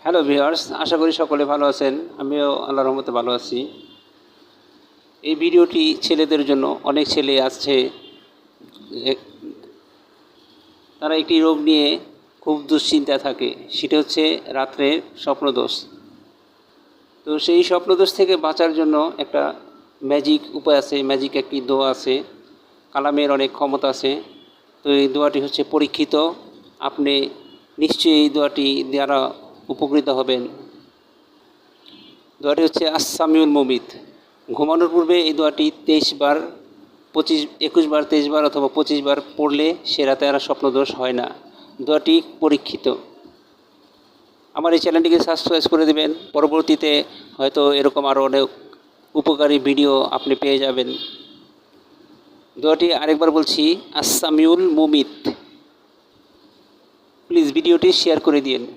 Hello viewers, আশা করি সকলে ভালো আছেন। আমিও আল্লাহর রহমতে ভালো আছি। এই ভিডিওটি ছেলেদের জন্য। অনেক ছেলে আছে তারা একটি রোগ নিয়ে খুব দুশ্চিন্তা থাকে, সেটা হচ্ছে রাত্রের স্বপ্নদোষ। তো সেই স্বপ্নদোষ থেকে বাঁচার জন্য একটা ম্যাজিক উপায় আছে, ম্যাজিক একটি দোয়া আছে, কালামের অনেক ক্ষমতা আছে। তো এই দোয়াটি হচ্ছে পরীক্ষিত। আপনি নিশ্চয়ই এই দোয়াটি দ্বারা উপকৃত হবেন। দোয়াটি হচ্ছে আস-সামিউল মুমিত। ঘুমানোর পূর্বে এই দোয়াটি 23 বার, 21 বার, 23 বার অথবা 25 বার পড়লে সে রাতে আর স্বপ্নদোষ হয় না। দোয়াটি পরীক্ষিত। আমার এই চ্যানেলটিকে সাবস্ক্রাইব করে দেবেন। পরবর্তীতে হয়তো এরকম আরও অনেক উপকারী ভিডিও আপনি পেয়ে যাবেন। দোয়াটি আরেকবার বলছি, আস-সামিউল মুমিত। প্লিজ ভিডিওটি শেয়ার করে দিন।